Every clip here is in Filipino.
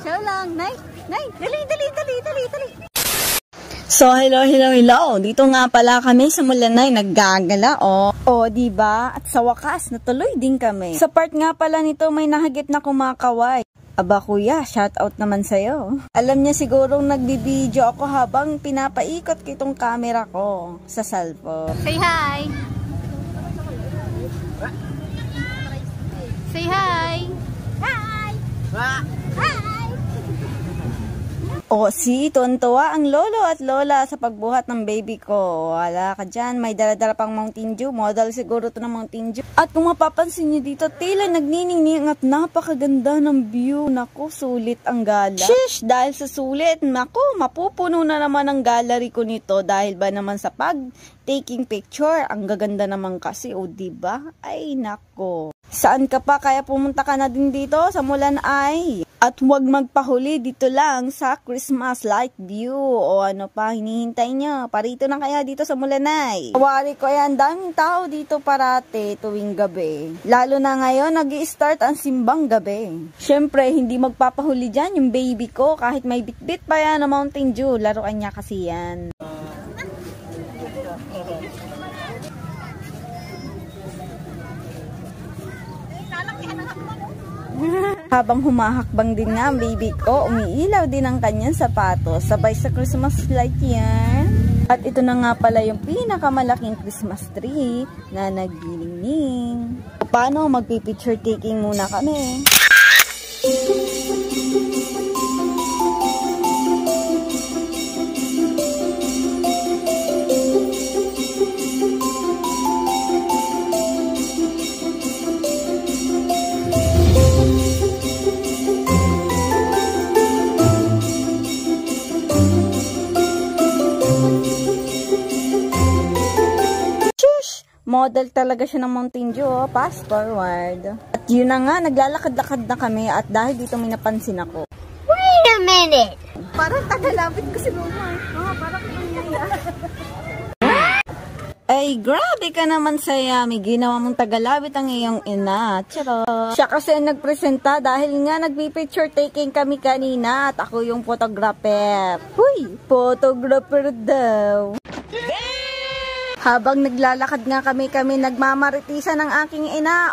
Show lang. Nay, dali. So, hello. Dito nga pala kami sa Mulanay, naggagala, diba? At sa wakas, natuloy din kami. Sa part nga pala nito, may nahagip na kumakaway. Aba kuya, shout out naman sa'yo. Alam niya sigurong nagbibideo ako habang pinapaikot kitong camera ko sa cellphone. Say hi! Say hi! Hi! Hi! Tuwan-tuwa ang lolo at lola sa pagbuhat ng baby ko. Wala ka dyan, may dala-dala pang Mountain Dew. Model siguro to ng Mountain Dew. At kung mapapansin nyo dito, tila nagniningning at napakaganda ng view. Naku, sulit ang gala. Shish! Dahil sa sulit, naku, mapupuno na naman ang gallery ko nito. Dahil ba naman sa taking picture, ang gaganda naman kasi, diba? Ay, nako. Saan ka pa? Kaya pumunta ka na din dito sa Mulanay. At huwag magpahuli dito lang sa Christmas light view. O ano pa, hinihintay nyo? Parito na kaya dito sa Mulanay. Wari ko yan, daming tao dito parate tuwing gabi. Lalo na ngayon, nag-i-start ang simbang gabi. Siyempre, hindi magpapahuli dyan yung baby ko. Kahit may bitbit pa yan na Mountain Dew, laruan niya kasi yan. Habang humahakbang din nga ang baby ko, umiilaw din ang kanyang sapatos. Sabay sa Christmas light yan. At ito na nga pala yung pinakamalaking Christmas tree na nagniningning. Paano? Magpipicture taking muna kami. Model talaga siya ng Mountain Dew, pass forward. At yun na nga, naglalakad-lakad na kami at dahil dito may napansin ako. Wait a minute! Parang tagalapit ko si mama. Parang kanyaya. Ay, grabe ka naman Sayami. Ginawa mong tagalapit ang iyong ina. Charot. Siya kasi nagpresenta dahil nga nagpipicture taking kami kanina at ako yung photographer. Huy, photographer daw. Habang naglalakad nga kami nagmamaritisan ng aking ina.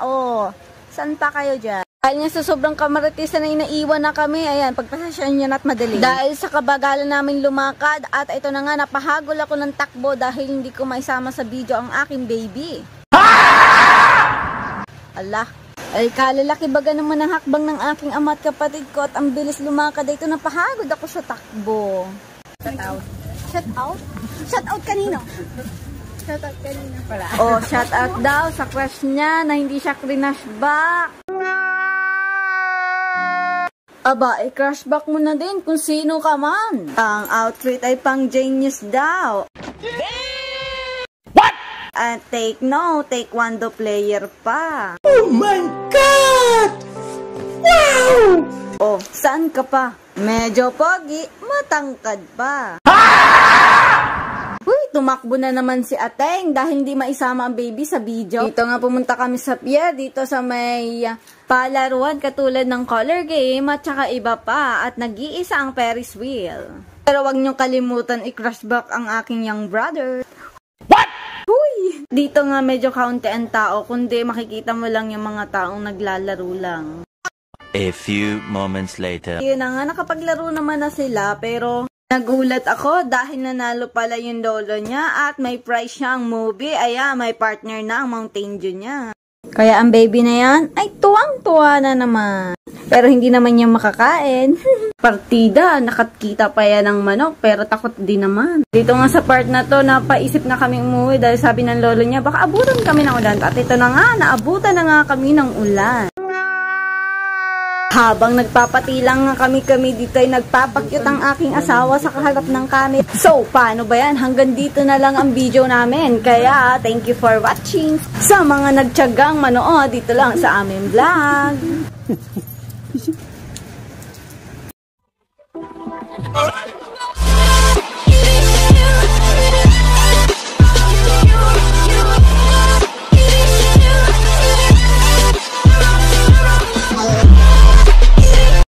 Saan pa kayo dyan? Dahil nga sa sobrang kamaritisan na inaiwan na kami, ayan, pagpasasyan nyo na't madali. Dahil sa kabagalan namin lumakad, at ito na nga, napahagol ako ng takbo dahil hindi ko maisama sa video ang aking baby. Allah. Ay, kalalaki baga naman ang hakbang ng aking ama at kapatid ko at ang bilis lumakad. Ito, napahagod ako sa takbo. Shout out? Shout out kanino? Shout out kanina pala. Shout out daw sa crush niya na hindi siya crinashback. Aba, crushback mo na din kung sino ka man. Ang outfit ay pang genius daw. What? And take one do player pa. Oh my God! Wow! Saan ka pa? Medyo pogi, matangkad pa. Tumakbo na naman si Ateng dahil hindi maisama ang baby sa video. Dito nga pumunta kami sa pier, dito sa may palaruan katulad ng color game at saka iba pa at nag-iisa ang Ferris wheel. Pero wag niyong kalimutan i-crushback ang aking young brother. What? Huy! Dito nga medyo kaunti ang tao kundi makikita mo lang yung mga taong naglalaro lang. A few moments later. Yun na nga, nakapaglaro naman na sila pero nagulat ako dahil nanalo pala yung lolo niya at may prize siyang movie. Ayan, may partner na ang Mountain Dew niya. Kaya ang baby na yan ay tuwang-tuwa na naman. Pero hindi naman niya makakain. Partida, nakakita pa yan ng manok pero takot din naman. Dito nga sa part na to, napaisip na kami umuwi dahil sabi ng lolo niya, baka abutan kami ng ulan. At ito na nga, naabutan na nga kami ng ulan. Habang nagpapatilang nga kami dito ay nagpapakyut ang aking asawa sa kaharap ng camera. So, paano ba yan? Hanggang dito na lang ang video namin. Kaya, thank you for watching. Sa mga nagtiyagang manood, dito lang sa aming vlog.